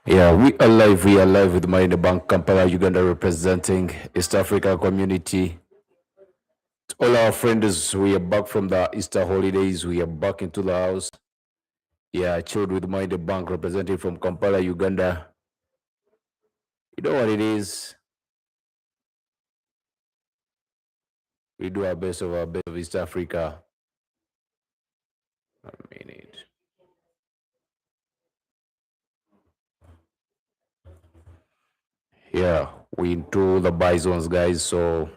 Yeah, we are live with Money in the Bank, Kampala, Uganda, representing East Africa community. To all our friends, we are back from the Easter holidays. We are back into the house. Yeah, chilled with Money in the Bank, representing from Kampala, Uganda. You know what it is? We do our best of East Africa. A minute. Yeah, we into the buy zones, guys. So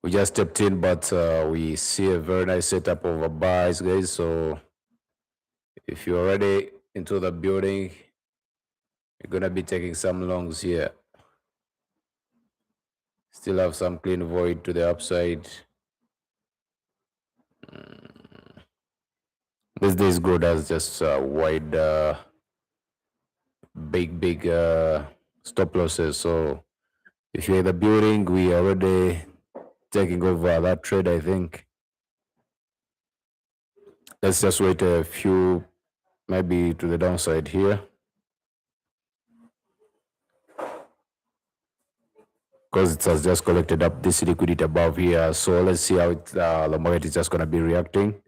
we just stepped in, but we see a very nice setup of a buys, guys. So if you're already into the building, you're gonna be taking some longs here. Still have some clean void to the upside. This day is good as just wide, big stop losses. So if you're in the building, we are already taking over that trade, I think. Let's just wait a few, maybe to the downside here. Because it has just collected up this liquidity above here. So let's see how the market is just going to be reacting.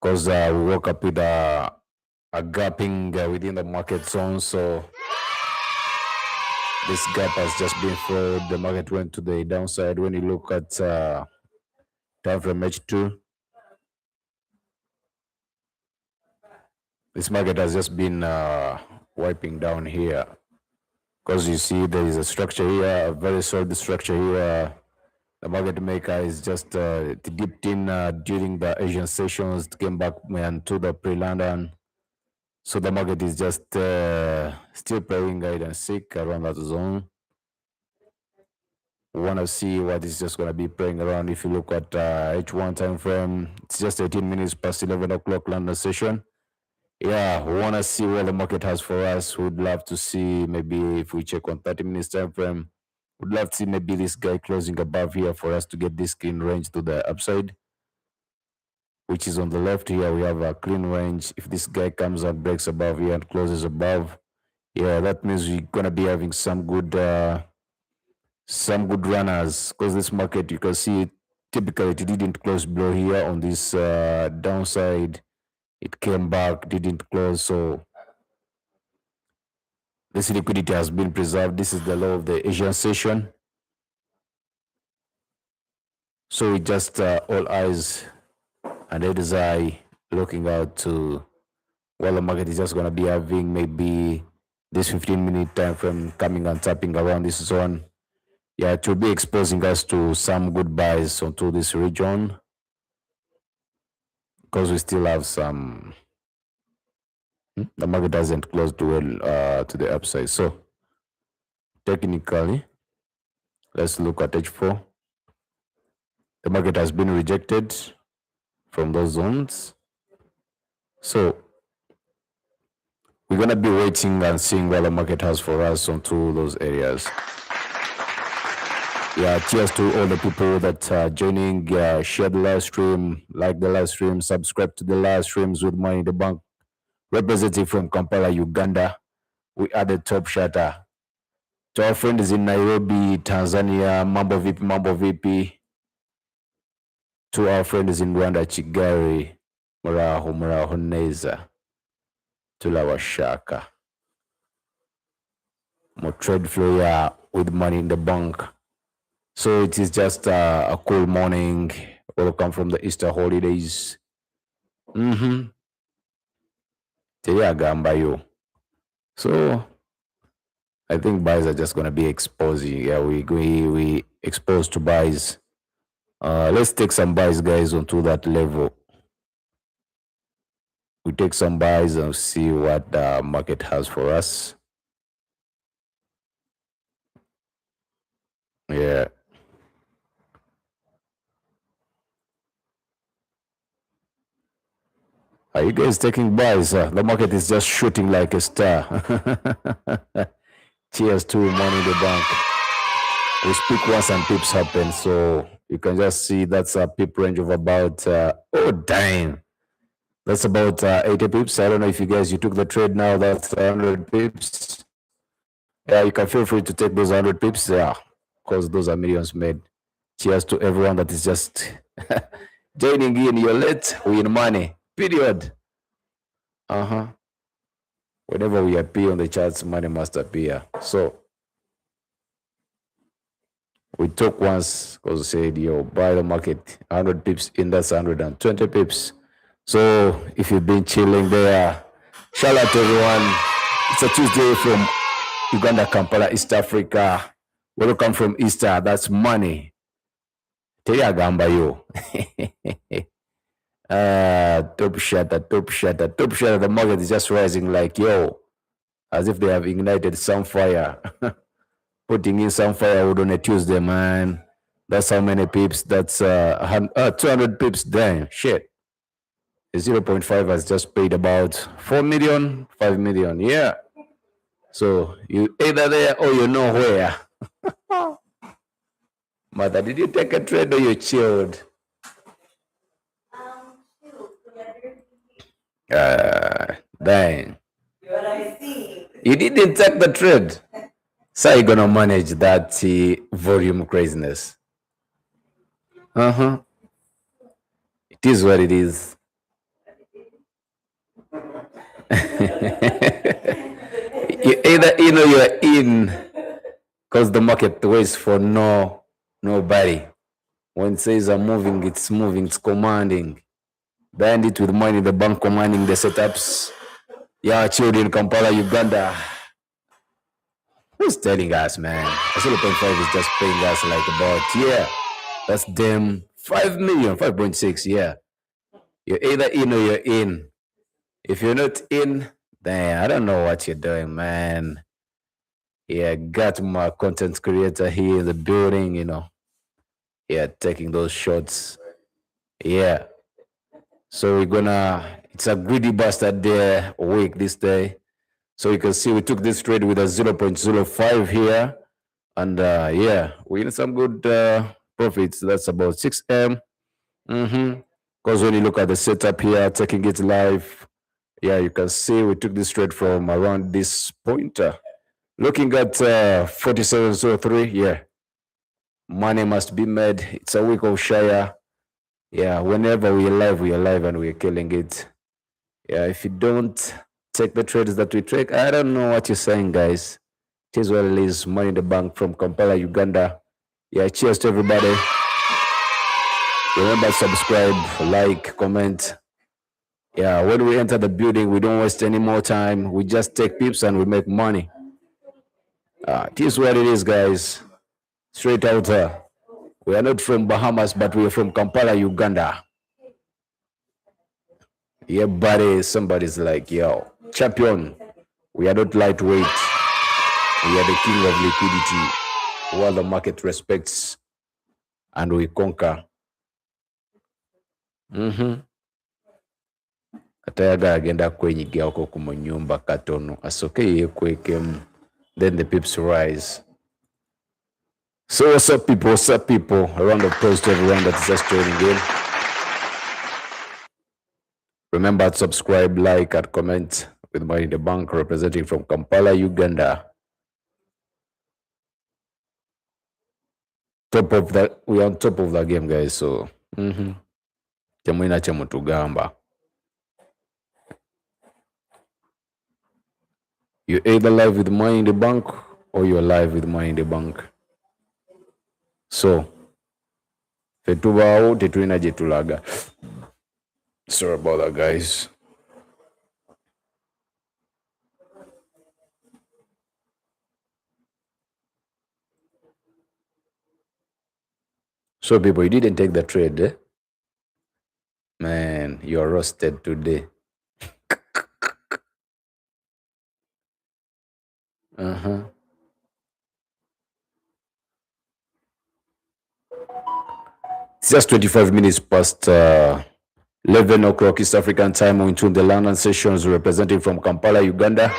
Because we woke up with a gapping within the market zone. So this gap has just been filled. The market went to the downside. When you look at time frame H2, this market has just been wiping down here. Because you see there is a structure here, a very solid structure here. The market maker is just dipped in during the Asian sessions, came back to the pre-London. So the market is just still playing hide and seek around that zone. We want to see what is just going to be playing around. If you look at H1 time frame, it's just 18 minutes past 11 o'clock London session. Yeah, we want to see what the market has for us. We'd love to see maybe if we check on 30 minutes time frame, we'd love to see maybe this guy closing above here for us to get this clean range to the upside, which is on the left here. We have a clean range. If this guy comes and breaks above here and closes above, yeah, that means we're going to be having some good runners, because this market, you can see typically it didn't close below here on this downside. It came back, didn't close. So this liquidity has been preserved. This is the low of the Asian session. So we just all eyes and head's eye looking out to what the market is just going to be having, maybe this 15-minute time frame coming and tapping around this zone. Yeah, it will be exposing us to some good buys onto this region, because we still have some. The market doesn't close too well to the upside. So technically, let's look at H4. The market has been rejected from those zones. So we're going to be waiting and seeing what the market has for us onto those areas. Yeah, cheers to all the people that are joining. Share the live stream, like the live stream, subscribe to the live streams with Money in the Bank. Representative from Kampala, Uganda. We are the top shutter. To our friends in Nairobi, Tanzania, Mambo VP. To our friends in Rwanda, Kigali, muraho neza. Tulawashaka. More trade flow here with Money in the Bank. So it is just a cool morning. Welcome from the Easter holidays. So I think buys are just gonna be exposing. Yeah, we exposed to buys. Let's take some buys, guys, onto that level. We take some buys and see what the market has for us. Yeah. Are you guys taking buys? The market is just shooting like a star. Cheers to Money in the Bank. We speak once and pips happen. So you can just see that's a pip range of about, oh, damn. That's about 80 pips. I don't know if you took the trade now. That's 100 pips. Yeah, you can feel free to take those 100 pips. Yeah, because those are millions made. Cheers to everyone that is just joining in. You're late, win money. Period. Uh huh. Whenever we appear on the charts, money must appear. So we took once because we said, yo, buy the market, 100 pips in, that's 120 pips. So if you've been chilling there, shout out to everyone. It's a Tuesday from Uganda, Kampala, East Africa. Welcome from Easter. That's money. Teyagamba yo. Top shutter, top shutter, top shutter. The market is just rising like, yo, as if they have ignited some fire. Putting in some firewood on a Tuesday, man. That's how many pips. That's 200 pips. Damn, shit. 0.5 has just paid about 4 million, 5 million. Yeah. So you either there or you know where. Mother, did you take a trade or you chilled? Dang. You didn't take the trade. So how you gonna manage that volume craziness? Uh-huh. It is what it is. You either in or you're in, because the market waits for nobody. When it says I'm moving, it's commanding. Band it with money in the bank, commanding the setups. Yeah, chilled in Kampala, Uganda. Who's telling us, man? A 0.5 is just paying us like about, yeah, that's them 5 million, 5.6, yeah. You're either in or you're in. If you're not in, then I don't know what you're doing, man. Yeah, got my content creator here in the building, Yeah, taking those shots. Yeah. So it's a greedy bastard day week this day. So you can see we took this trade with a 0.05 here. And yeah, we had some good profits. That's about 6M. Because when you look at the setup here, taking it live, yeah, you can see we took this trade from around this point. Looking at 4703, yeah. Money must be made. It's a week of Shire. Yeah, whenever we're live and we're killing it. Yeah, if you don't take the trades that we take, I don't know what you're saying, guys. It is what it is. Money in the bank from Kampala, Uganda. Yeah, cheers to everybody. Remember, subscribe, like, comment. Yeah, when we enter the building, we don't waste any more time. We just take pips and we make money. It is what it is, guys. Straight out there. We are not from Bahamas, but we are from Kampala, Uganda. Yeah, buddy, somebody's like, yo, champion. We are not lightweight. We are the king of liquidity. While the market respects and we conquer. Katayaga agenda kwenyigyako ku munyumba katono asoke yekwekemu. Then the pips rise. So what's up, people? What's up, people? A round of applause to everyone that's just joining in. Remember to subscribe, like, and comment with Money in the Bank, representing from Kampala, Uganda. We're on top of the game, guys. So, temwina chemutugamba. You're either live with Money in the Bank or you're live with Money in the Bank. So, fetubaawo tetulina gye tulaga. Sorry about that, guys. So, people, you didn't take the trade, eh? Man, you're roasted today. It's just 25 minutes past 11 o'clock East African time. We're into the London sessions representing from Kampala, Uganda.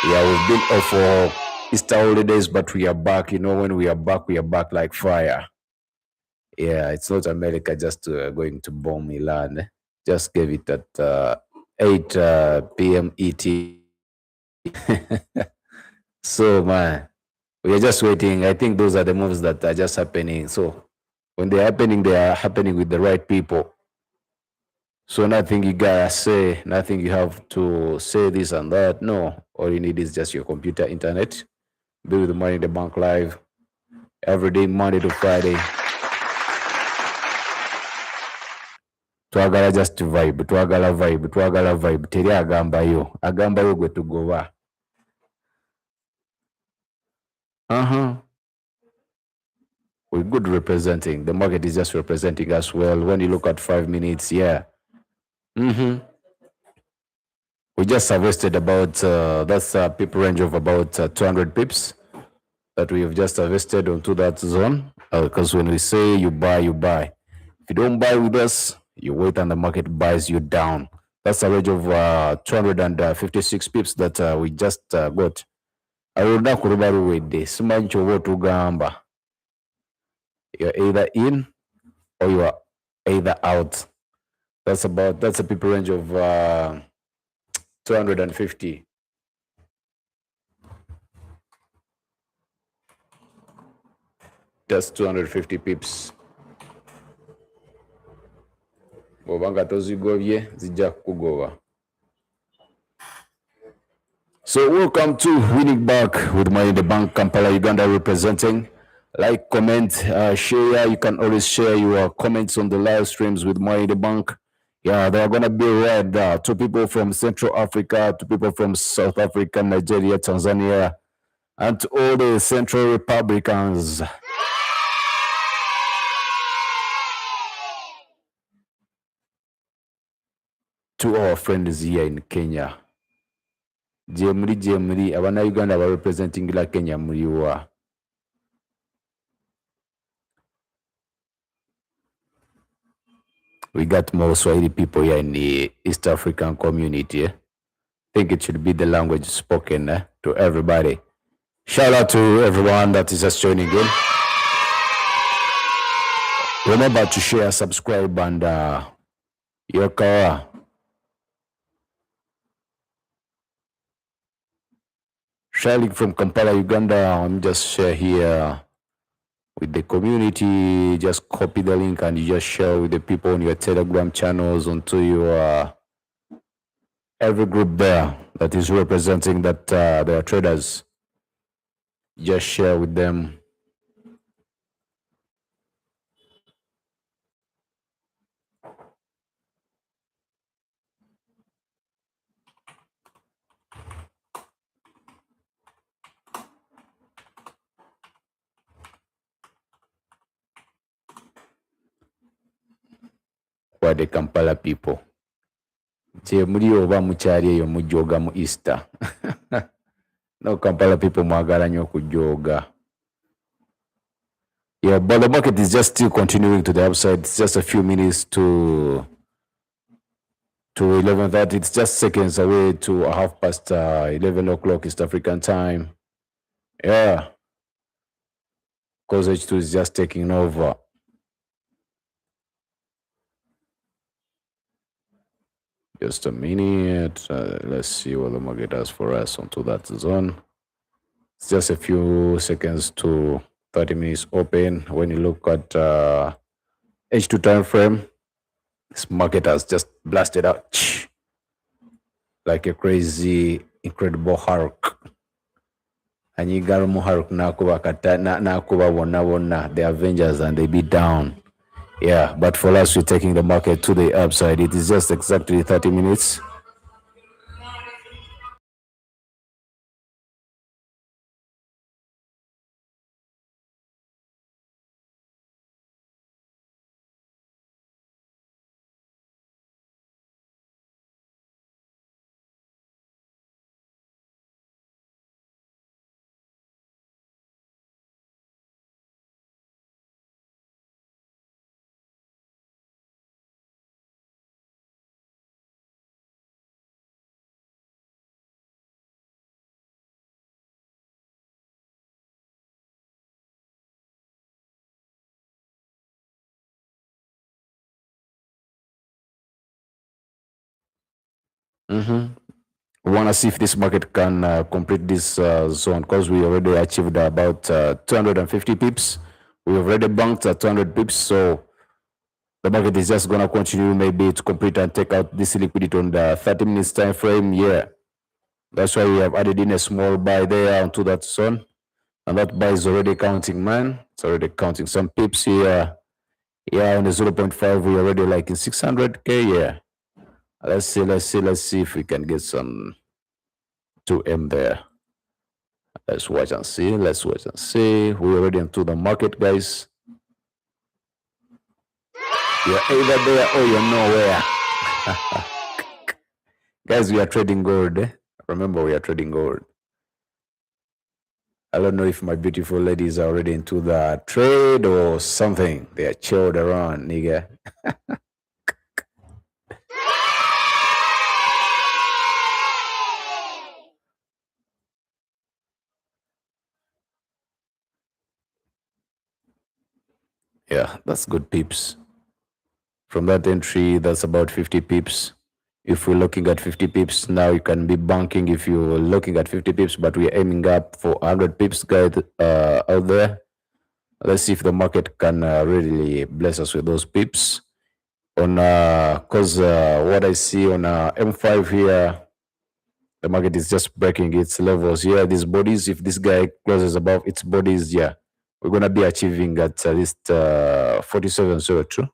Yeah, we've been off for Easter holidays, but we are back. When we are back like fire. Yeah, it's not America just going to bomb Milan. Just gave it at 8 p.m. ET. So, man, we are just waiting. I think those are the moves that are just happening. So, when they're happening, they are happening with the right people. So, nothing you gotta say, nothing you have to say this and that. No, all you need is just your computer, internet. Be with the Money in the Bank live every day, Monday to Friday. Twagala just vibe, twagala vibe. Teri agambayo gwe tugoba. We're good representing. The market is just representing us well. When you look at 5 minutes, yeah. We just harvested about, that's a pip range of about 200 pips that we have just harvested onto that zone. Because when we say you buy, you buy. If you don't buy with us, you wait and the market buys you down. That's a range of 256 pips that we just got. Olunaku luba luwedde simanyi ky'oba otugamba. You're either in or you are either out. That's a people range of 250. That's 250 pips. Bw'obanga tozigobye zijja kukugoba. So welcome to Winning Back with Money in the Bank, Kampala, Uganda representing. Like, comment, share. You can always share your comments on the live streams with Money in the Bank. Yeah, there are going to be read to people from Central Africa, to people from South Africa, Nigeria, Tanzania, and to all the Central Republicans. To our friends here in Kenya. Jemri, abana Uganda are representing la Kenya muriwa. We got more Swahili people here in the East African community. I think it should be the language spoken to everybody. Shout out to everyone that is just joining in. Remember to share, subscribe, and Yokawa. Sharing from Kampala, Uganda. I'm just share here with the community. Just copy the link and you just share with the people on your Telegram channels onto your every group there that is representing that they are traders. Just share with them. For the Kampala people. Gye muli oba mukyali eyo mujooga mu Easter. No, Kampala people mwagala nnyo okujooga. Yeah, but the market is just still continuing to the upside. It's just a few minutes to 11:30. It's just seconds away to 11:30 East African time. Yeah. Because H2 is just taking over. Just a minute. Let's see what the market does for us onto that zone. It's just a few seconds to 30 minutes open. When you look at H2 time frame, this market has just blasted out like a crazy, incredible Hulk. And you got Hulk nakuba wonna, the Avengers, and they be down. Yeah, but for us, we're taking the market to the upside. It is just exactly 30 minutes. Mm-hmm. We want to see if this market can complete this zone because we already achieved about 250 pips. We already banked at 200 pips, so the market is just going to continue maybe to complete and take out this liquidity on the 30 minutes time frame. Yeah, that's why we have added in a small buy there onto that zone, and that buy is already counting, man. It's already counting some pips here. Yeah, on the 0.5, we already like in 600k. Yeah, let's see if we can get some 2M there. Let's watch and see. Let's watch and see. We're already into the market, guys. You're either there or you're nowhere. Guys, we are trading gold. Eh? Remember, we are trading gold. I don't know if my beautiful ladies are already into the trade or something. They are chilled around, nigga. Yeah, that's good pips. From that entry, that's about 50 pips. If we're looking at 50 pips, now you can be banking if you're looking at 50 pips, but we're aiming up for 100 pips, guys, out there. Let's see if the market can really bless us with those pips. On because what I see on M5 here, the market is just breaking its levels here. These bodies, if this guy closes above its bodies, yeah, we're gonna be achieving at least 4702.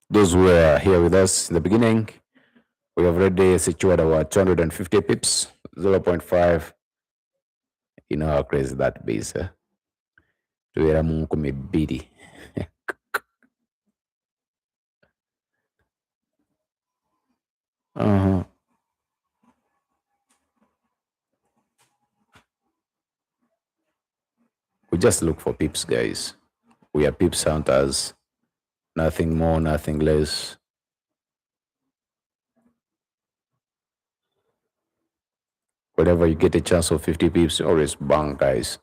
Those who were here with us in the beginning, we have already secured our 250 pips, 0.5. You know how crazy that is. Tuera mungu mebidi. Uh-huh. We just look for pips, guys. We are pips hunters. Nothing more, nothing less. Whenever you get a chance of 50 pips, always bang, guys.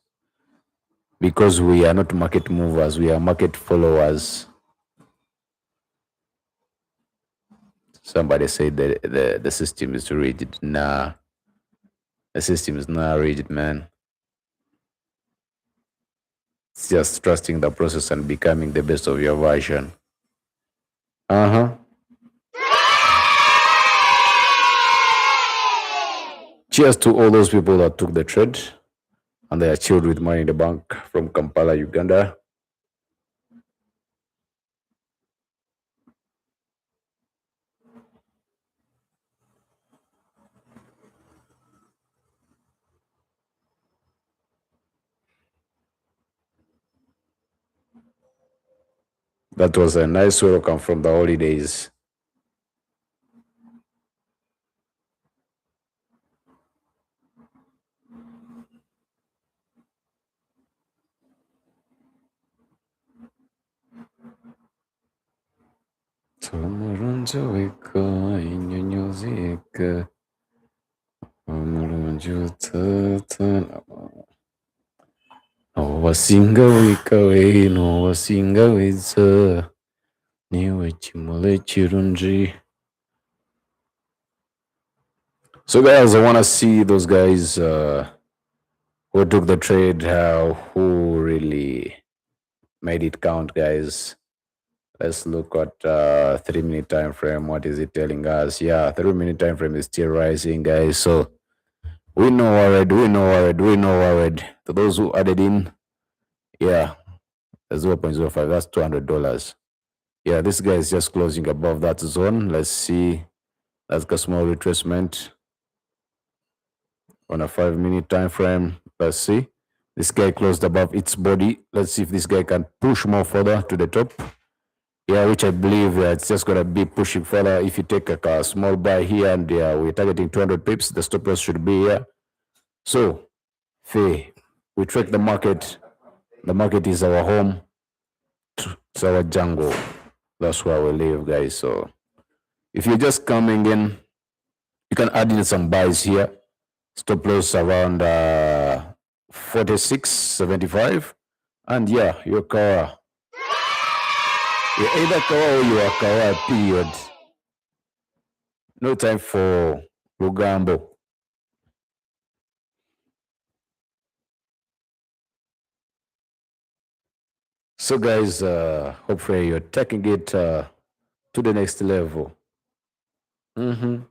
Because we are not market movers, we are market followers. Somebody said that the system is rigid. Nah, the system is not rigid, man. It's just trusting the process and becoming the best of your version. Uh-huh. Cheers to all those people that took the trade and they are chilled with money in the bank from Kampala, Uganda. That was a nice welcome from the holidays. Wasinga wikawe no wasinga weza niwe chimule chirunji. So guys, I want to see those guys who took the trade, who really made it count, guys. Let's look at 3-minute time frame. What is it telling us? Yeah, 3-minute time frame is still rising, guys. So we know already. To those who added in, yeah, 0.05, that's $200. Yeah, this guy is just closing above that zone. Let's see. Let's get small retracement on a 5-minute time frame. Let's see. This guy closed above its body. Let's see if this guy can push more further to the top. Yeah, which I believe it's just going to be pushing further. If you take a small buy here and we're targeting 200 pips, the stop loss should be here. So, we track the market. The market is our home. It's our jungle. That's where we live, guys. So, if you're just coming in, you can add in some buys here. Stop loss around 46.75. And yeah, your car. You're either kawa or you are kawa, period. No time for Lugambo. So, guys, hopefully you're taking it to the next level. Mm-hmm.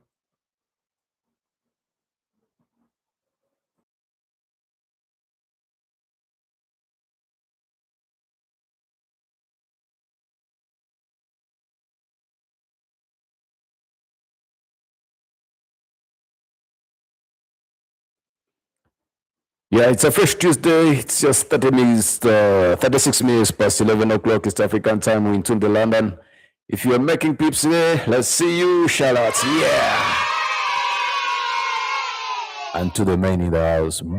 Yeah, it's a fresh Tuesday. It's just 30 minutes, 36 minutes past 11 o'clock East African time. We're in Tunde, London. If you're making pips today, let's see you. Shout out. Yeah. And to the man in the house. Boom.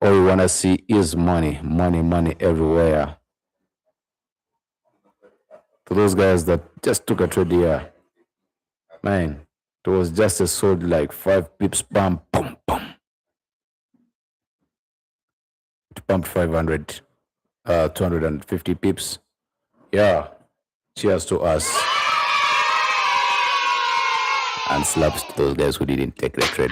All we want to see is money, money, money everywhere. To those guys that just took a trade here, man, it was just a sold like 5 pips, pump, pum, pum. It pumped 500, 250 pips. Yeah, cheers to us and slaps to those guys who didn't take the trade.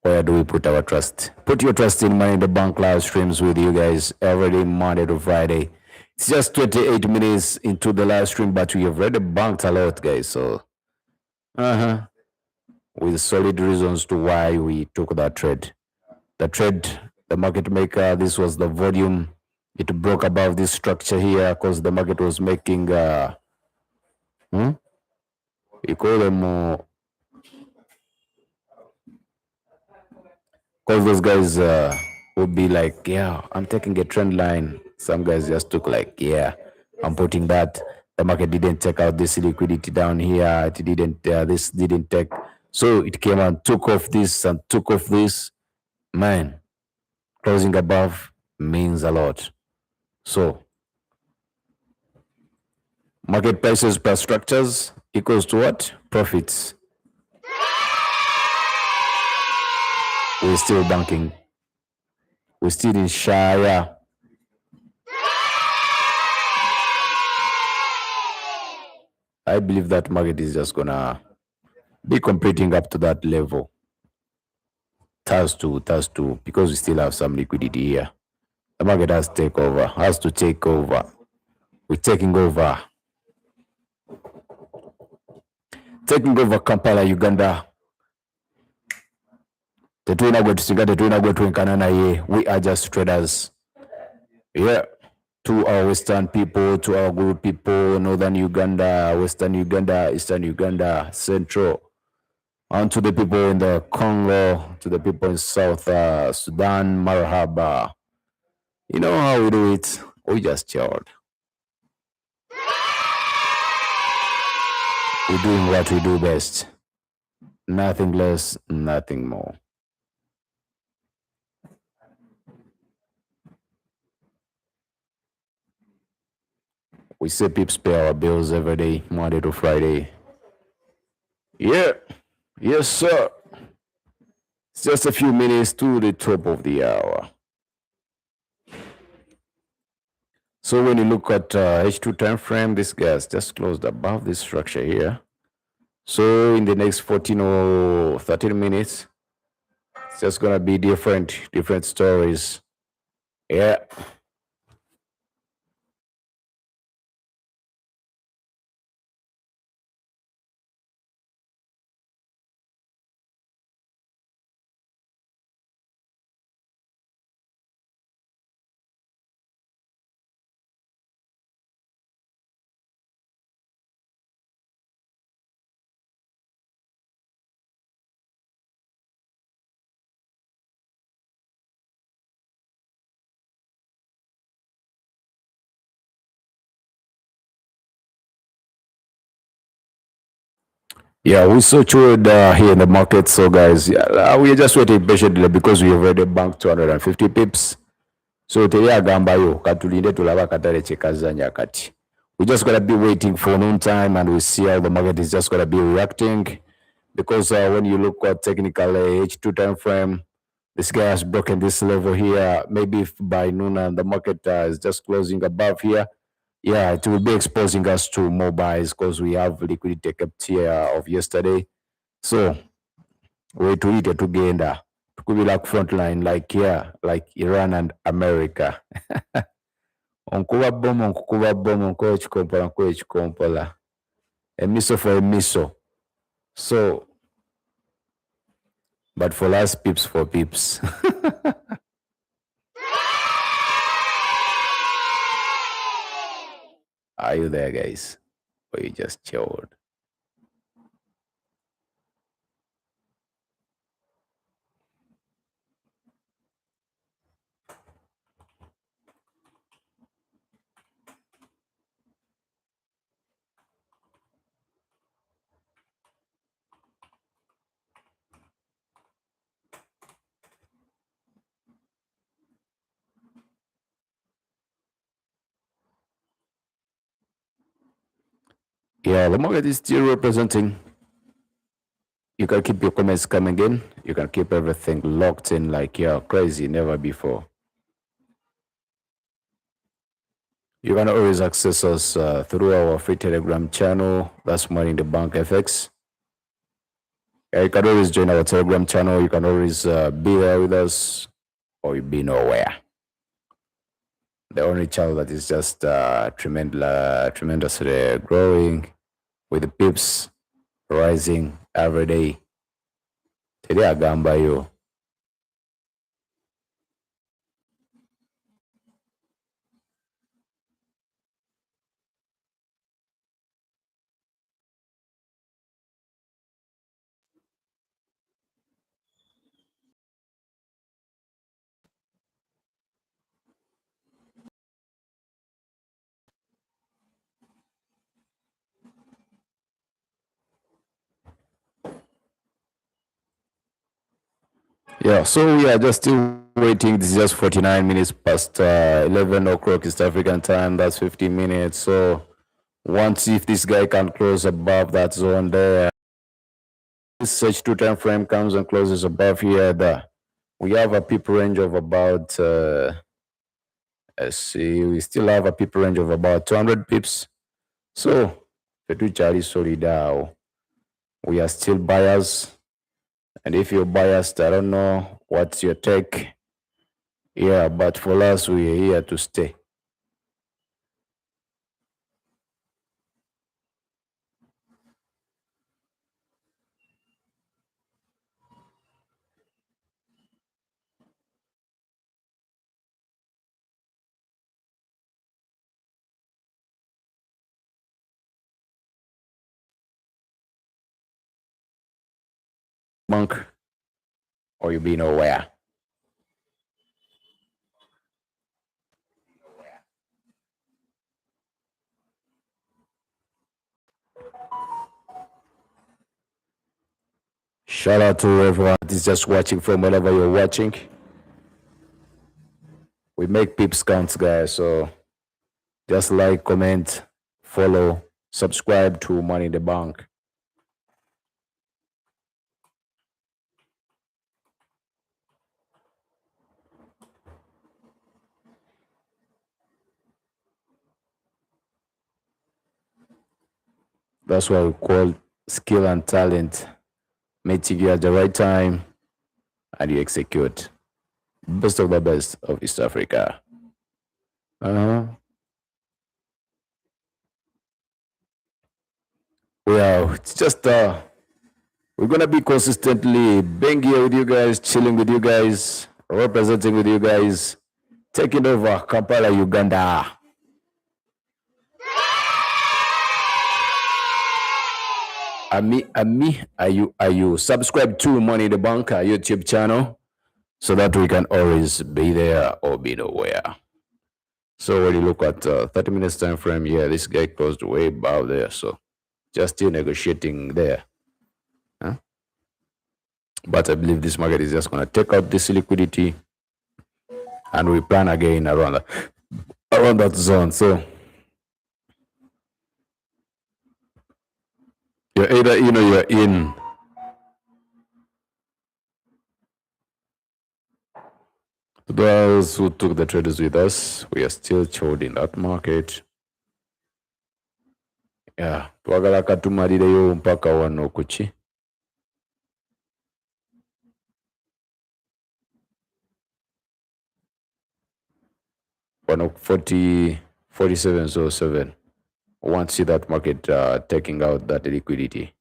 Where do we put our trust? Put your trust in Money in the Bank live streams with you guys every day, Monday to Friday. It's just 28 minutes into the live stream, but we have already banked a lot, guys. So, with solid reasons to why we took that trade. The trade, the market maker, this was the volume. It broke above this structure here because the market was making, we call them, because those guys would be like, yeah, I'm taking a trend line. Some guys just took like, yeah, I'm putting that. The market didn't take out this liquidity down here. It didn't, this didn't take. So it came and took off this and took off this. Man, closing above means a lot. So market prices per structures equals to what? Profits. We're still banking. We're still in Shire. I believe that market is just gonna be competing up to that level. It has to, because we still have some liquidity here. The market has to take over. We're taking over. Taking over Kampala, Uganda. Tetulina gwe tusinga, tetulina gwe twenkana naye. We are just traders. Yeah. To our Western people, to our Guru people, Northern Uganda, Western Uganda, Eastern Uganda, Central, and to the people in the Congo, to the people in South Sudan, Marhaba. You know how we do it? We just chilled. We're doing what we do best. Nothing less, nothing more. We say peeps pay our bills every day, Monday to Friday. Yeah. Yes, sir. It's just a few minutes to the top of the hour. So when you look at H2 time frame, this gas just closed above this structure here. So in the next 14 or 13 minutes, it's just gonna be different stories. Yeah. Yeah, we so chilled here in the market. So, guys, yeah, we're just waiting patiently because we already banked 250 pips. So, teri agambayo katulinde tulaba katale chekazanya kati. We just gotta be waiting for noon time and we see how the market is just gonna be reacting. Because when you look at technical H2 time frame, this guy has broken this level here. Maybe if by noon and the market is just closing above here, yeah, it will be exposing us to more buys because we have liquidity kept here of yesterday. So we tuyite tugenda tukubira ku front line like here, like Iran and America. Onkuba bomu, onkukuba bomu, onkuba ekikompola, onkuba ekikompola. Emiso for emiso. So, but for us, pips for pips. Are you there, guys? Or you just chilled? Yeah, the market is still representing. You can keep your comments coming in. You can keep everything locked in like you're crazy, never before. You can always access us through our free Telegram channel. That's Money in the Bank FX. You can always join our Telegram channel. You can always be there with us, or you be nowhere. The only channel that is just tremendously growing with the pips rising every day. Today agamba yo. Yeah, so we are just still waiting. This is just 49 minutes past 11 o'clock East African time. That's 15 minutes. So once if this guy can close above that zone there, this search two time frame comes and closes above here, we have a pip range of about, let's see, we still have a pip range of about 200 pips. So, Fetuchari Solidao, we are still buyers. And if you're biased, I don't know what's your take. Yeah, but for us, we are here to stay. Monk, or you be nowhere. Shout out to everyone that is just watching from wherever you're watching. We make peeps count, guys. So just like, comment, follow, subscribe to Money in the Bank. That's what we call skill and talent. Meeting you at the right time and you execute. Best of the best of East Africa. Uh-huh. Well, it's just we're gonna be consistently being here with you guys, chilling with you guys, representing with you guys, taking over Kampala, Uganda. Are you subscribe to Money in the Bank YouTube channel so that we can always be there or be nowhere. So when you look at 30 minutes time frame, yeah, this guy closed way above there. So just still negotiating there. Huh? But I believe this market is just going to take out this liquidity and we plan again around that zone. So you're either in or you're in. Those who took the traders with us, we are still chilled in that market. Yeah, twagala katumalireyo mpaka wano kuki. Wano 4707. We want to see that market taking out that liquidity.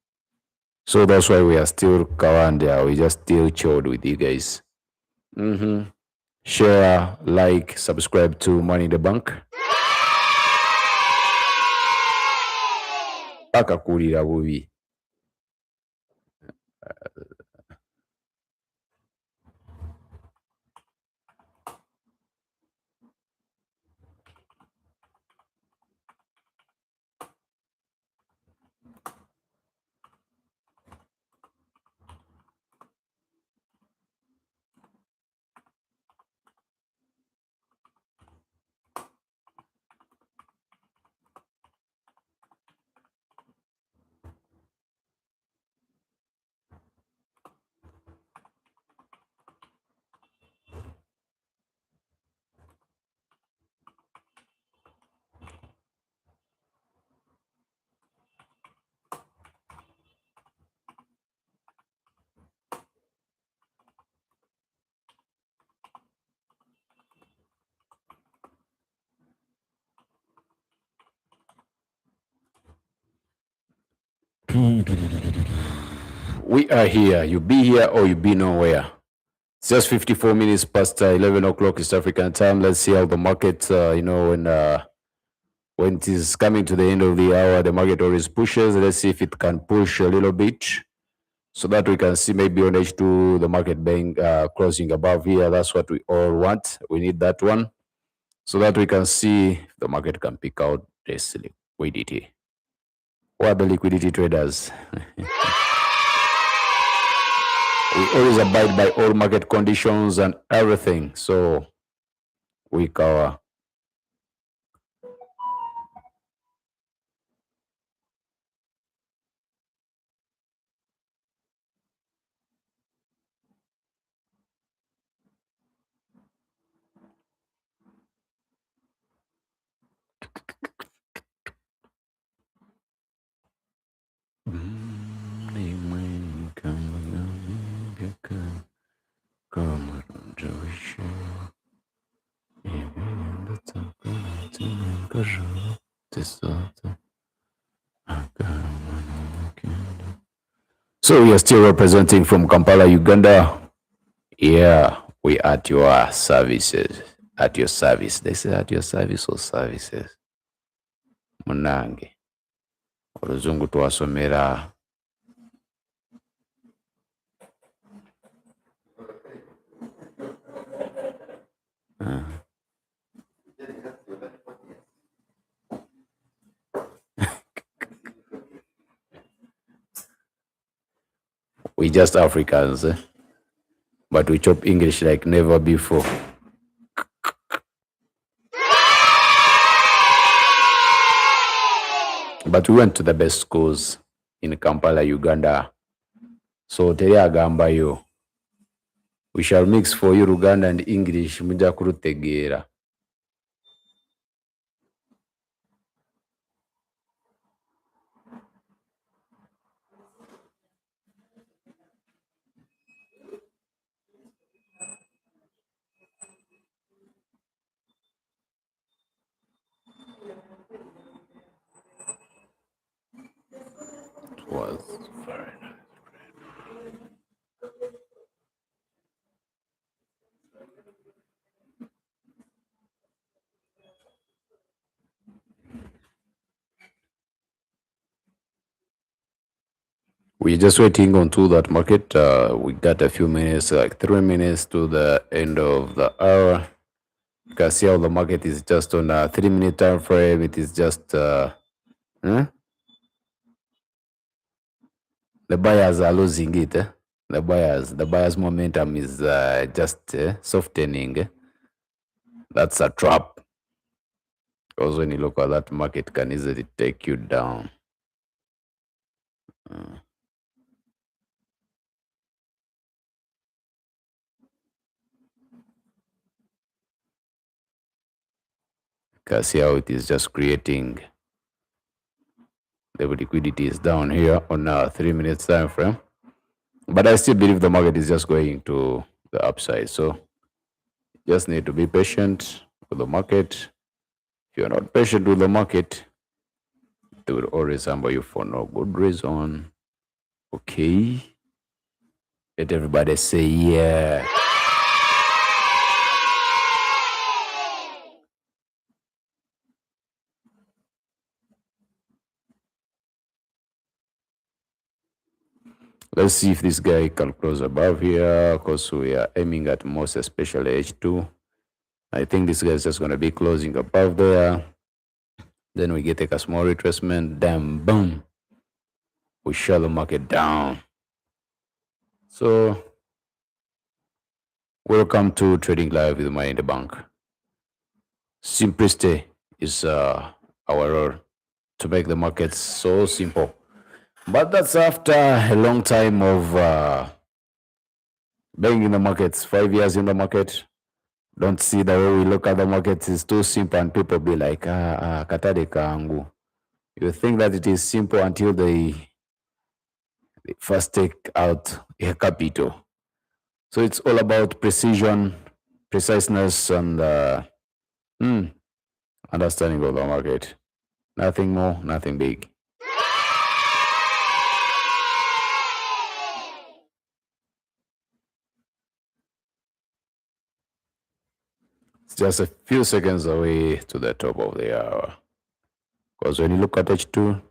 So that's why we are still Kawandia. We just still chilled with you guys. Mm-hmm. Share, like, subscribe to Money in the Bank. Akakulira bubi. We are here. You be here or you be nowhere. It's just 54 minutes past 11 o'clock East African time. Let's see how the market, when it is coming to the end of the hour, the market always pushes. Let's see if it can push a little bit so that we can see maybe on H2 the market being closing above here. That's what we all want. We need that one so that we can see if the market can pick out this liquidity. What are the liquidity traders? We always abide by all market conditions and everything. So we cover. So we are still representing from Kampala, Uganda. Yeah, we at your services. At your service. They say at your service or services. Munange. Oluzungu twasomera. We just Africans, but we chop English like never before. But we went to the best schools in Kampala, Uganda. So teri agambayo. We shall mix for you Luganda and English. Mujja kulutegeera. It was very nice. We're just waiting on to that market. We got a few minutes, like 3 minutes to the end of the hour. You can see how the market is just on a 3-minute time frame. It is just the buyers are losing it. The buyers momentum is just softening. That's a trap. Because when you look at that market, it can easily take you down. You can see how it is just creating. The liquidity is down here on a 3 minutes time frame. But I still believe the market is just going to the upside. So just need to be patient with the market. If you're not patient with the market, they will always humble you for no good reason. Okay. Let everybody say yeah. Let's see if this guy can close above here, because we are aiming at most, especially H2. I think this guy is just going to be closing above there. Then we take a small retracement, then boom, we shut the market down. So, welcome to Trading Live with Money in the Bank. Simplicity is our role to make the markets so simple. But that's after a long time of being in the markets, 5 years in the market. Don't see the way we look at the markets is too simple, and people be like, katade kangu. You think that it is simple until they first take out a capital. So it's all about precision, preciseness, and understanding of the market. Nothing more, nothing big. just a few seconds away to the top of the hour. Because when you look at H2,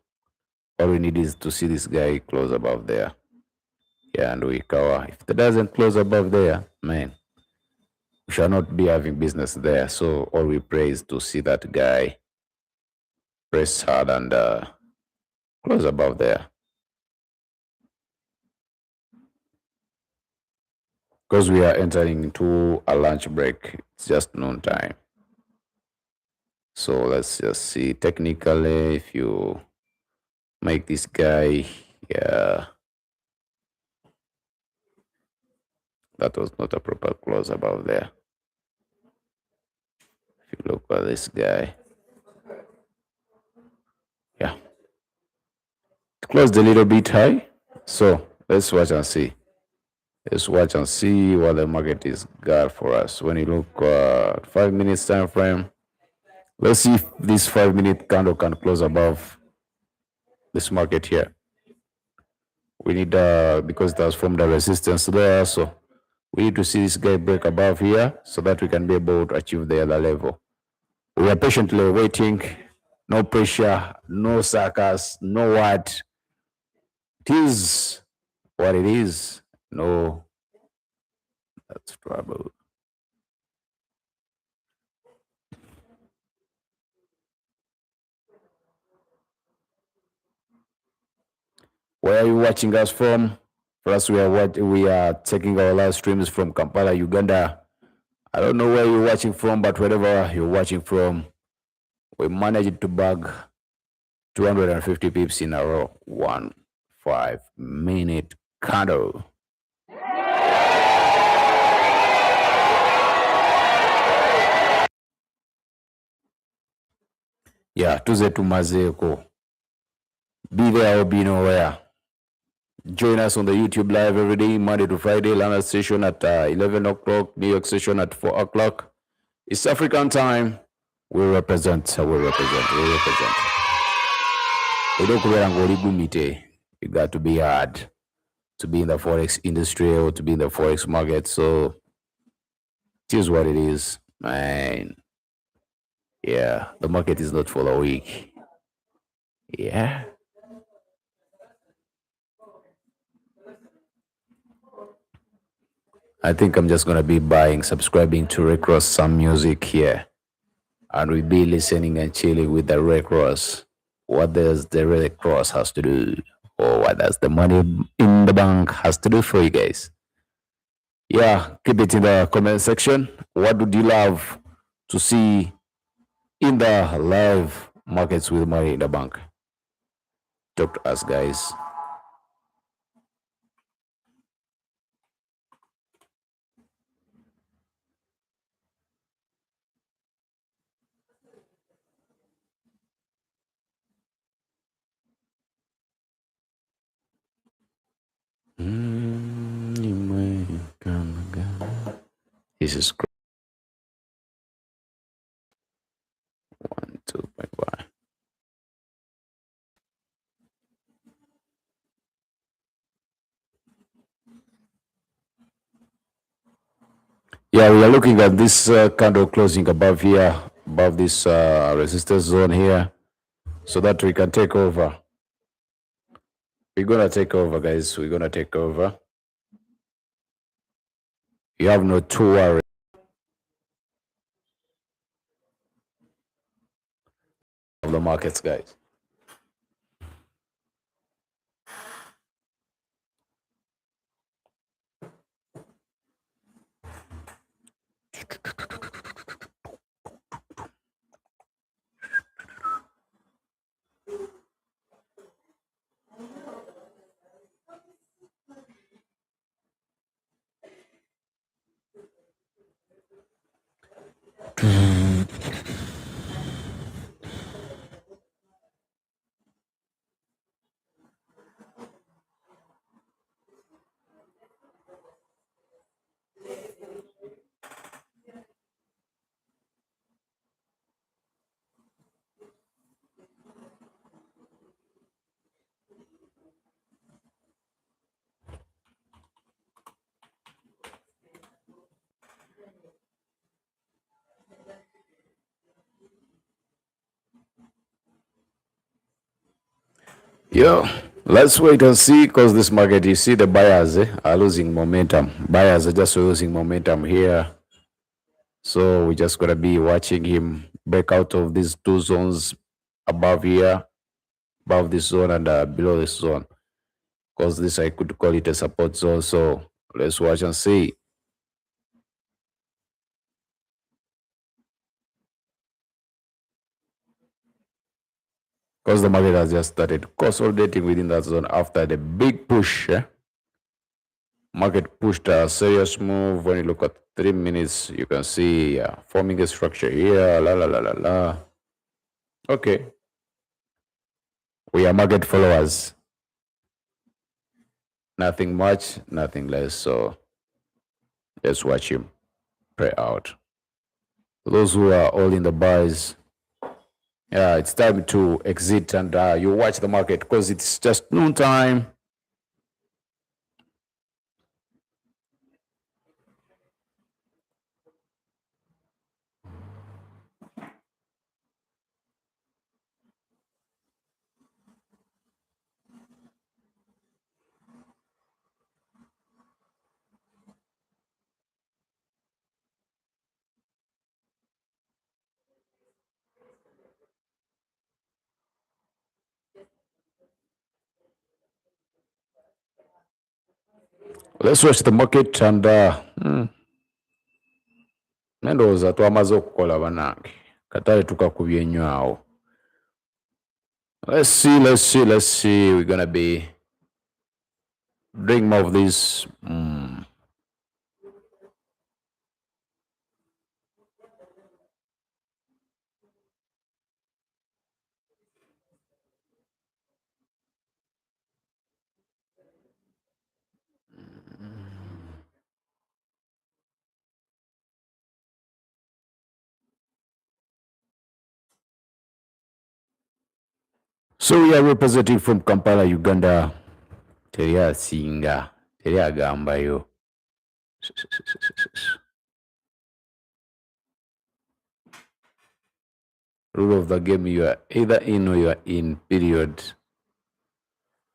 all we need is to see this guy close above there. Yeah, and we cover. If it doesn't close above there, man, we shall not be having business there. So all we pray is to see that guy press hard and close above there. Because we are entering into a lunch break, it's just noon time. So let's just see technically if you make this guy, yeah, that was not a proper close above there. If you look at this guy, yeah, it closed a little bit high. So let's watch and see. Let's watch and see what the market is got for us. When you look at 5 minutes time frame, let's see if this 5 minute candle can close above this market here. We need because it has formed a resistance there, so we need to see this guy break above here so that we can be able to achieve the other level. We are patiently waiting. No pressure, no suckers, no what. It is what it is. No, that's trouble. Where are you watching us from? For us, we are taking our live streams from Kampala, Uganda. I don't know where you're watching from, but wherever you're watching from, we managed to bag 250 pips in a row. 1 5 minute candle. Yeah, tuze tumazeeko. Be there or be nowhere. Join us on the YouTube live every day, Monday to Friday. London session at 11 o'clock, New York session at 4 o'clock. It's African time. We represent. We represent. We represent. You got to be hard to be in the forex industry or to be in the forex market. So it is what it is, man. Yeah, the market is not for the weak. Yeah. I think I'm just gonna be subscribing to Rick Ross some music here, and we'll be listening and chilling with the Rick Ross. What does the Rick Ross has to do, or what does the money in the bank has to do for you guys? Yeah, keep it in the comment section. What would you love to see in the live markets with money in the bank? Talk to us, guys. This is great. 1 2.1. Yeah, we are looking at this candle closing above here, above this resistance zone here, so that we can take over. We're gonna take over, guys. We're gonna take over. You have no to worry of the markets, guys. Yeah, let's wait and see because this market, you see, the buyers are losing momentum. Buyers are just losing momentum here. So we just gotta be watching him break out of these two zones above here, above this zone and below this zone. Because this I could call it a support zone. So let's watch and see. Because the market has just started consolidating within that zone after the big push. Market pushed a serious move. When you look at 3 minutes, you can see forming a structure here. La la la la la. Okay, we are market followers. Nothing much, nothing less. So let's watch him play out. Those who are all in the buys, yeah, it's time to exit and you watch the market because it's just noon time. Let's watch the market and ndowooza twamaze okukola bannange katale tukakubye nnyo awo. Let's see. We're gonna be doing more of this. So we are representing from Kampala, Uganda. Teri asinga, teri agambayo. Rule of the game, you are either in or you are in, period.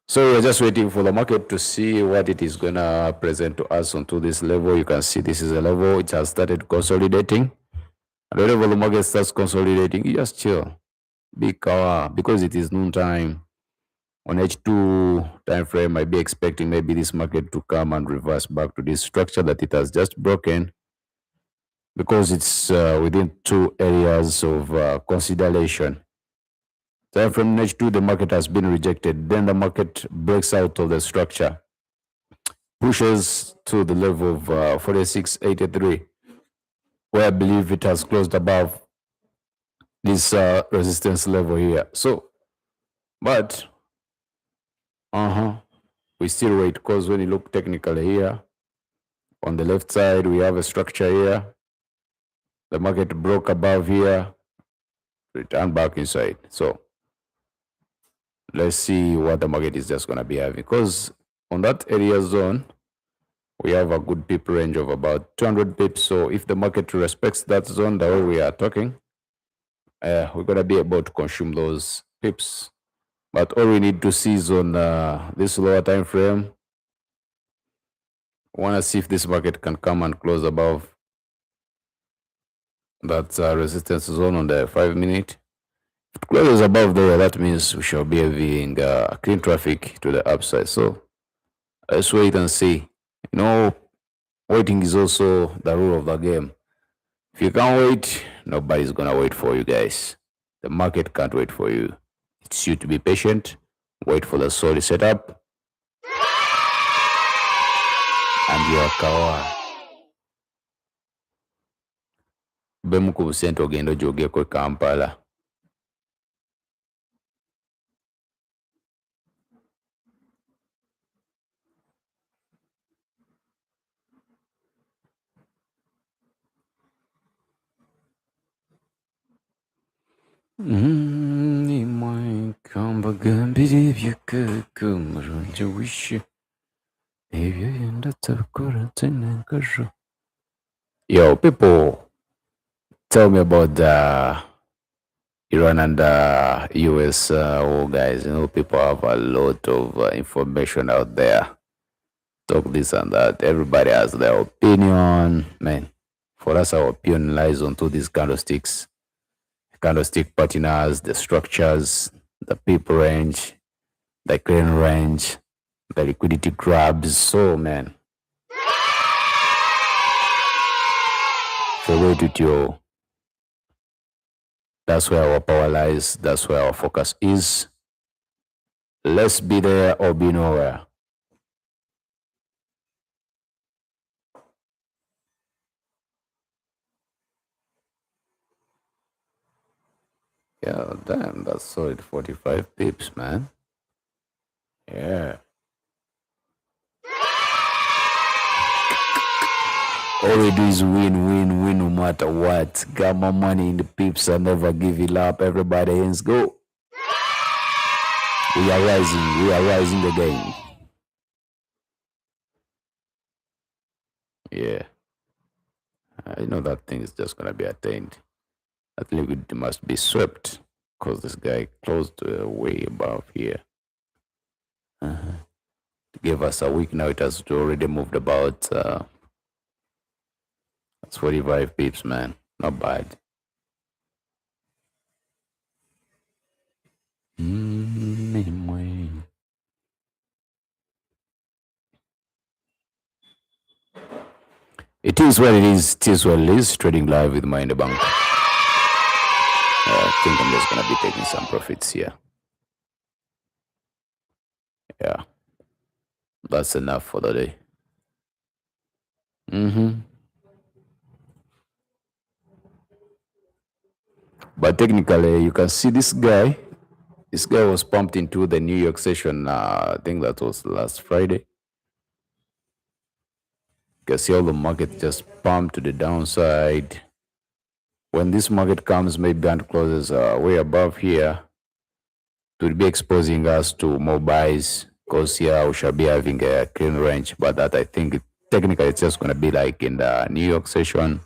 So we're just waiting for the market to see what it is gonna present to us onto this level. You can see this is a level which has started consolidating. And whenever the market starts consolidating, you just chill. Be calm because it is noon time. On H2 time frame, I be expecting maybe this market to come and reverse back to this structure that it has just broken because it's within two areas of consideration. Time frame H2, the market has been rejected. Then the market breaks out of the structure, pushes to the level of 46.83, where I believe it has closed above this resistance level here. So, but we still wait because when you look technically here, on the left side, we have a structure here. The market broke above here, return back inside. So let's see what the market is just going to be having. Because on that area zone, we have a good pip range of about 200 pips. So if the market respects that zone the way we are talking, we're going to be able to consume those pips. But all we need to see is on this lower time frame. I want to see if this market can come and close above that resistance zone on the 5 minute. If it closes above there, that means we shall be having clean traffic to the upside. So let's wait and see. Waiting is also the rule of the game. If you can't wait, nobody's gonna wait for you guys. The market can't wait for you. It's you to be patient, wait for the solid setup, and you are kawa. Bemu ku busente ogenda ogyogeko Kampala. Imwikambagambira ebyekaka mulungi wishe ebyo yenda tabikora tenenkajo. Yo, people, tell me about Iran and US war, guys. People have a lot of information out there. Talk this and that. Everybody has their opinion. Man, for us, our opinion lies onto these candlesticks. Candlestick patinas, the structures, the pip range, the crane range, the liquidity grabs. So, man, forward with you. That's where our power lies. That's where our focus is. Let's be there or be nowhere. Yeah, damn, that's solid 45 pips, man. Yeah. All we do is win, win, win no matter what. Got my money in the pips and never give it up. Everybody hands go. We are rising. We are rising again. Yeah. I know that thing is just going to be attained. That liquidity must be swept because this guy closed way above here. Gave us a week now. It has already moved about. That's 45 pips, man. Not bad. Anyway. It is what it is. It is what it is. Trading live with my in the bank. I think I'm just going to be taking some profits here. Yeah. That's enough for the day. But technically, you can see this guy. This guy was pumped into the New York session. I think that was last Friday. You can see all the market just pumped to the downside. When this market comes, maybe and closes way above here, it will be exposing us to more buys because here we shall be having a clean range. But that I think technically it's just going to be like in the New York session.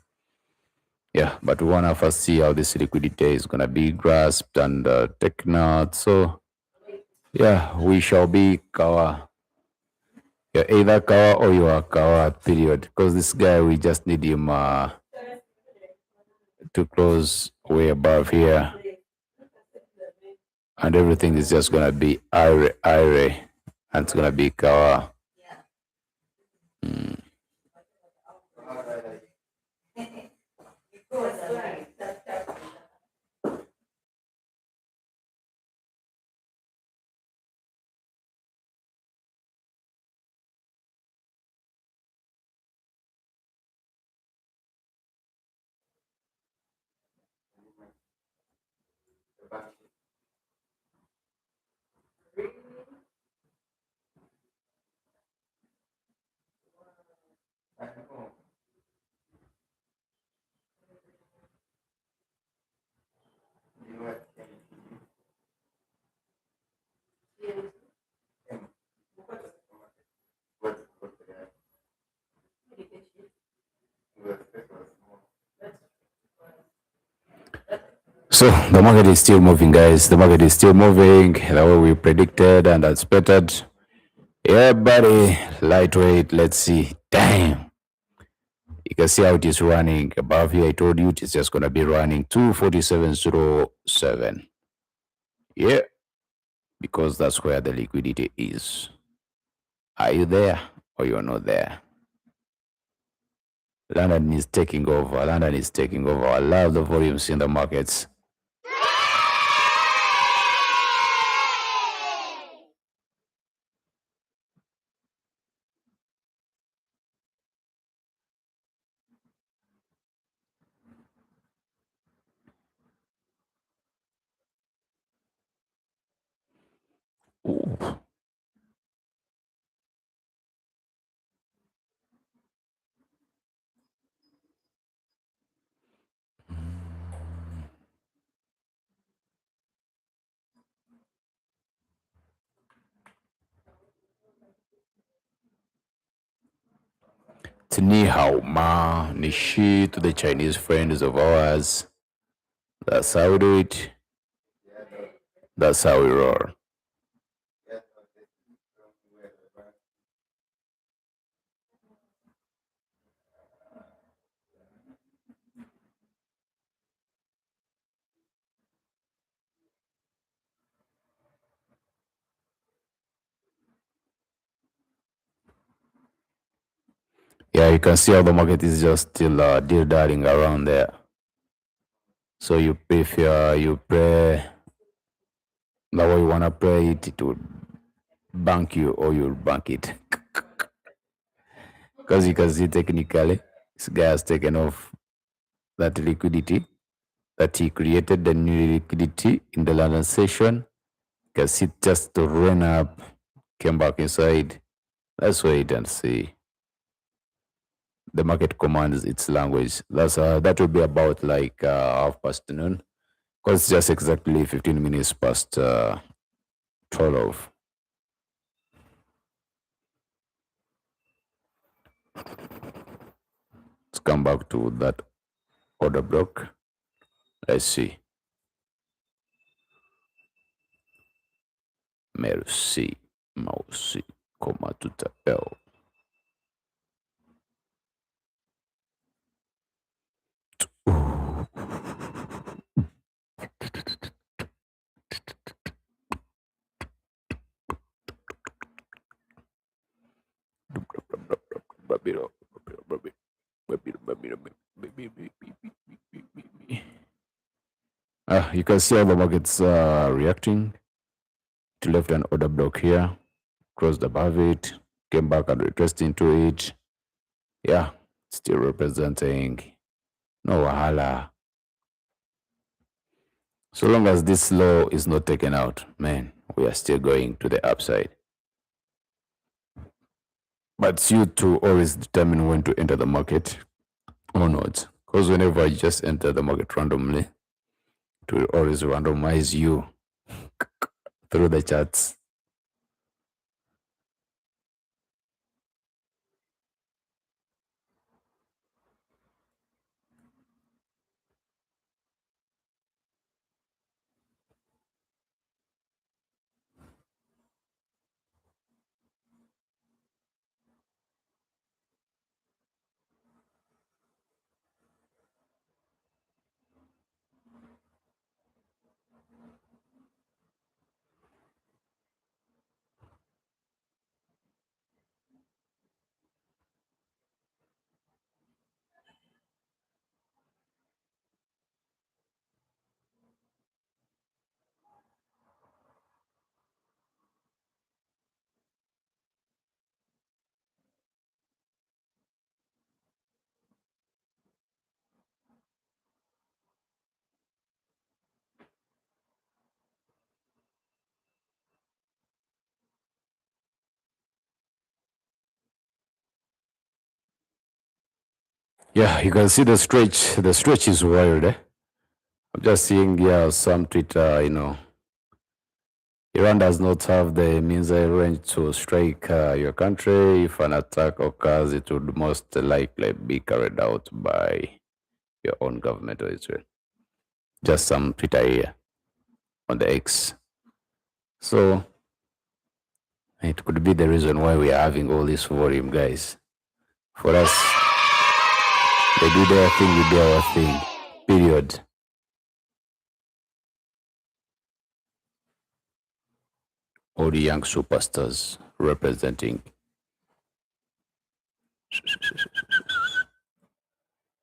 Yeah, but we want to first see how this liquidity is going to be grasped and taken out. So, yeah, we shall be Kawa. You're either Kawa or you are Kawa, period. Because this guy, we just need him to close way above here. And everything is just going to be Ire, and it's going to be Kawa. So the market is still moving, guys. The market is still moving the way we predicted and expected. Yeah, buddy, lightweight. Let's see. Damn. You can see how it is running. Above here, I told you it's just going to be running 247.07. Yeah, because that's where the liquidity is. Are you there or you're not there? London is taking over. London is taking over. I love the volumes in the markets. Ooh. It's ni hao ma, ni shi to the Chinese friends of ours. That's how we do it. That's how we roll. Yeah, you can see how the market is just still dildaling around there. So you prefer you pray the way you wanna play it, it will bank you or you'll bank it. Because you can see technically, this guy has taken off that liquidity that he created, the new liquidity in the London session. You can see just to run up, came back inside. Let's wait and see. The market commands its language. That will be about like 12:30 noon, because it's just exactly 15 minutes past 12. Let's come back to that order block. Let's see. Merci, Mausi, comment tu t'appelles? You can see how the market's reacting to left an order block here, crossed above it, came back and retraced into it. Yeah, still representing no wahala. So long as this low is not taken out, man, we are still going to the upside. But it's you to always determine when to enter the market or not. Because whenever you just enter the market randomly, it will always randomize you through the charts. Yeah, you can see the stretch. The stretch is wild. I'm just seeing some Twitter, Iran does not have the missile range to strike your country. If an attack occurs, it would most likely be carried out by your own government or Israel. Just some Twitter here on the X. So it could be the reason why we are having all this volume, guys. For us, they do their thing, we do our thing. Period. All the young superstars representing.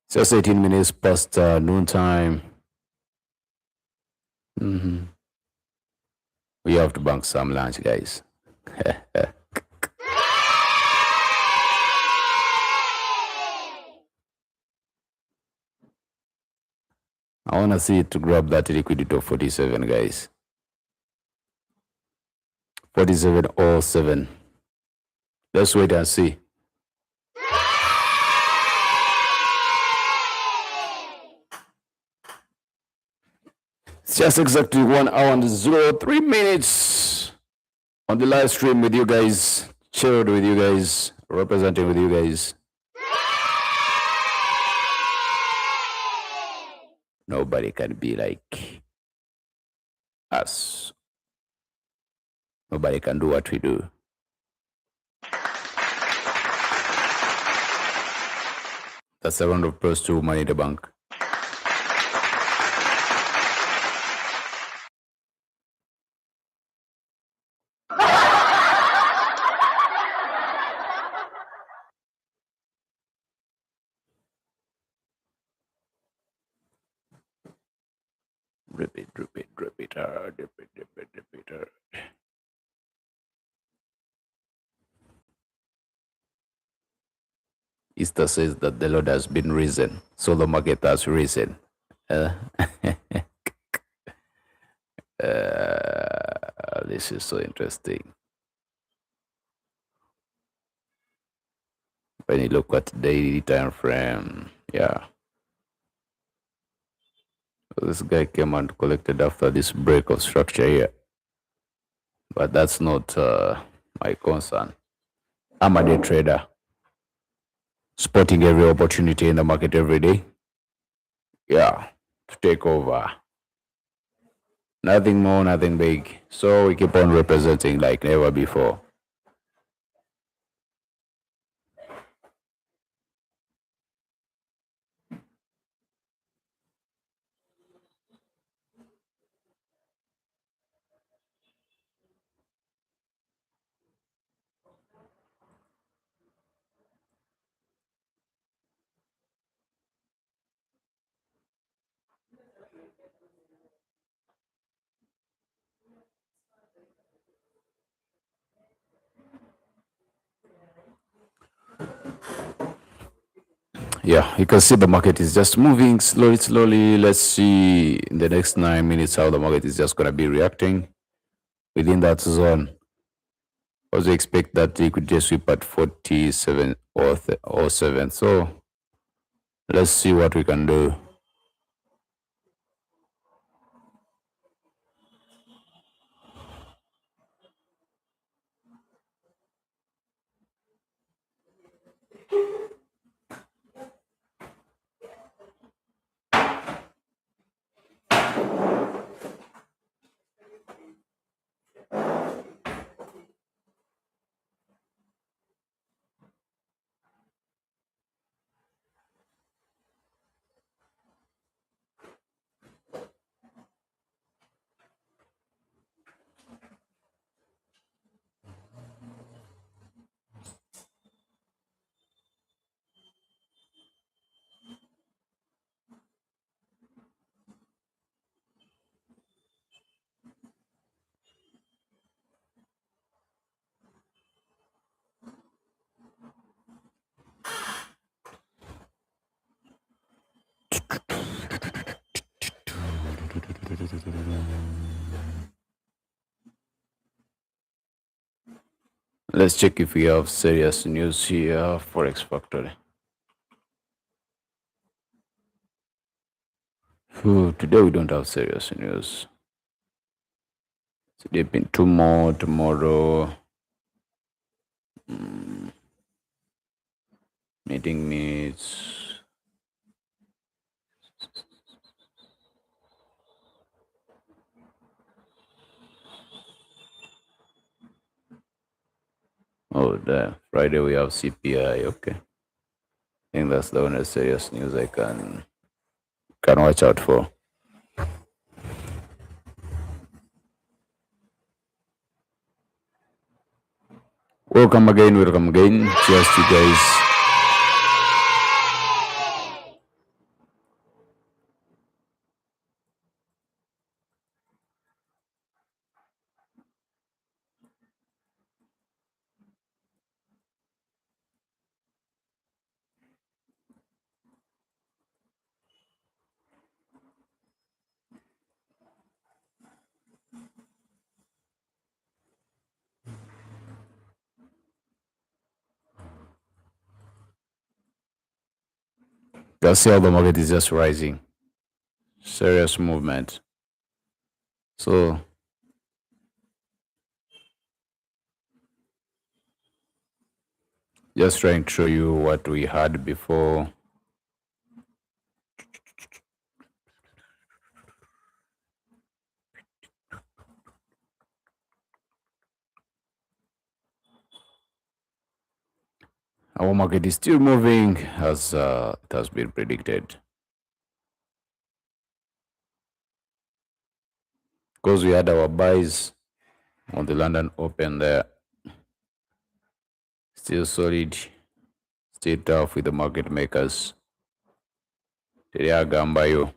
Just 18 minutes past noontime. We have to bank some lunch, guys. I want to see it to grab that liquidity of 47, guys. 4707. Let's wait and see. It's just exactly 1 hour and 03 minutes on the live stream with you guys, chilled with you guys, representing with you guys. Nobody can be like us Nobody can do what we do. That's a round of applause to Money in the Bank. Repeat, repeat, repeat, repeat, repeat, repeat. Easter says that the Lord has been risen, so the market has risen. Uh, this is so interesting. When you look at daily time frame, yeah. So this guy came and collected after this break of structure here, but that's not my concern. I'm a day trader, spotting every opportunity in the market every day. Yeah, to take over. Nothing more, nothing big. So we keep on representing like never before. Yeah, you can see the market is just moving slowly, slowly. Let's see in the next 9 minutes how the market is just going to be reacting within that zone. Also expect that it could just sweep at 47 or 7. So let's see what we can do. Let's check if we have serious news here for X Factory. Today we don't have serious news. Today been two more tomorrow. Meeting meets. Oh, damn. Friday we have CPI. Okay. I think that's the only serious news I can watch out for. Welcome again, welcome again. Cheers to you guys. You see how the market is just rising. Serious movement. So just trying to show you what we had before. Our market is still moving as it has been predicted. Because we had our buys on the London Open there. Still solid, still tough with the market makers. Teriagambayo.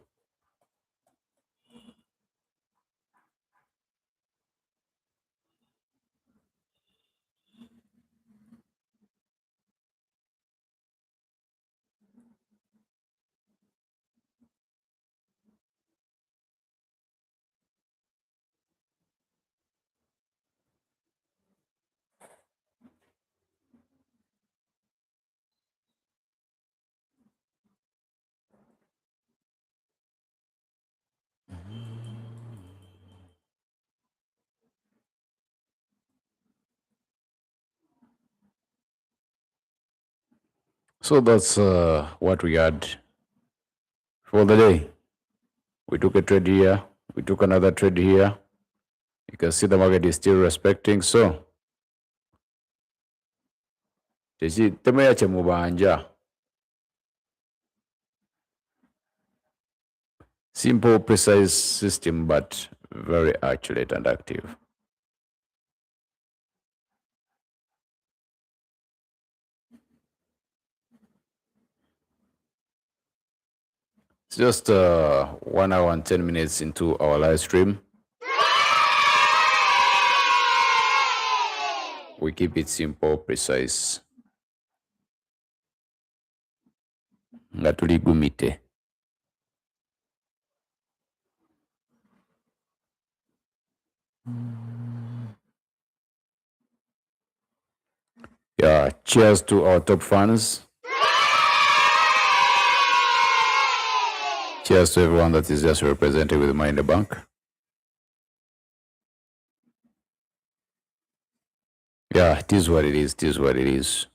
So that's what we had for the day. We took a trade here. We took another trade here. You can see the market is still respecting. So, temeyache mubanja. Simple, precise system, but very accurate and active. It's just 1 hour and 10 minutes into our live stream. We keep it simple, precise. Nga tuligumite. Yeah, cheers to our top fans. Cheers to everyone that is just represented with money in the bank. Yeah, it is what it is. It is what it is.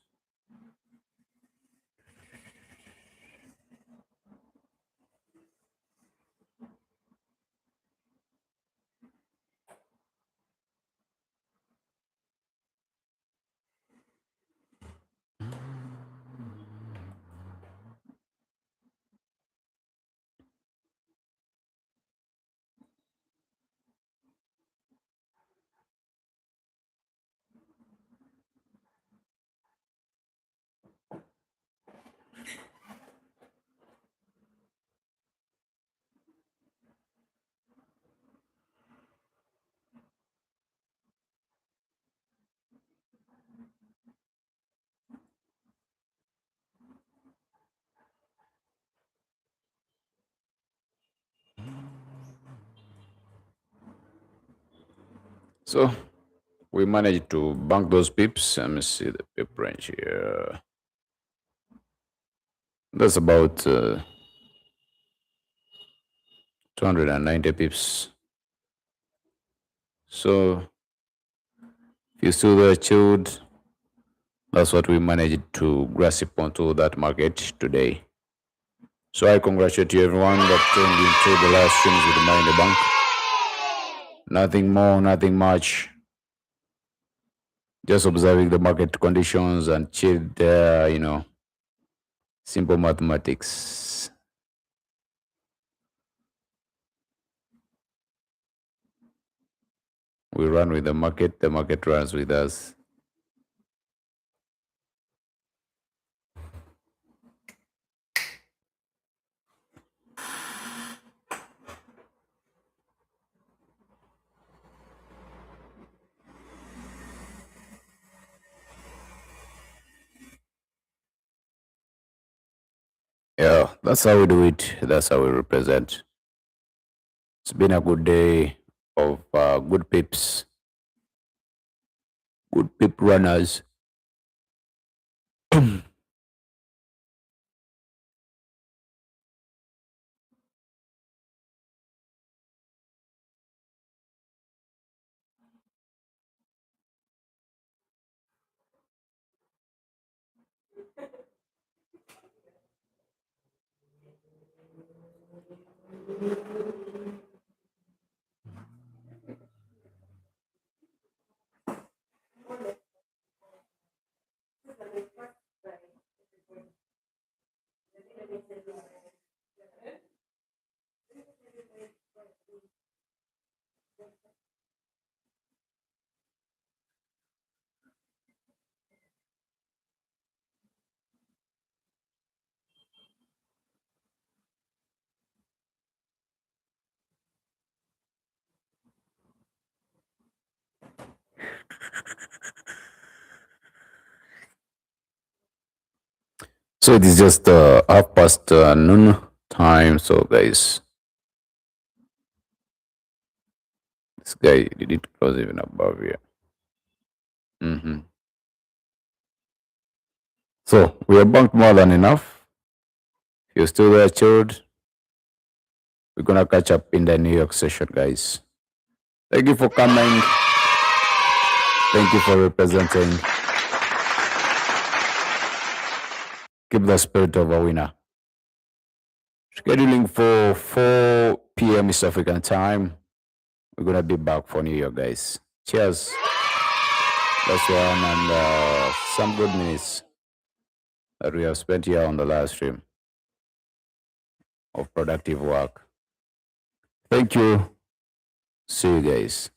So we managed to bank those pips. Let me see the pip range here. That's about 290 pips. So if you still there chilled, that's what we managed to grasp onto that market today. So I congratulate you everyone that tuned into the live streams with the money in the bank. Nothing more, nothing much. Just observing the market conditions and chilled there, simple mathematics. We run with the market runs with us. Yeah, that's how we do it. That's how we represent. It's been a good day of good pips, good pip runners. So it is just half past noon time. So guys, this guy didn't close even above here. So we have bunked more than enough. If you're still there, chilled, we're gonna catch up in the New York session, guys. Thank you for coming. Thank you for representing. Keep the spirit of a winner. Scheduling for 4 p.m. East African time. We're gonna be back for New York, guys. Cheers. That's one and some good minutes that we have spent here on the live stream of productive work. Thank you. See you guys.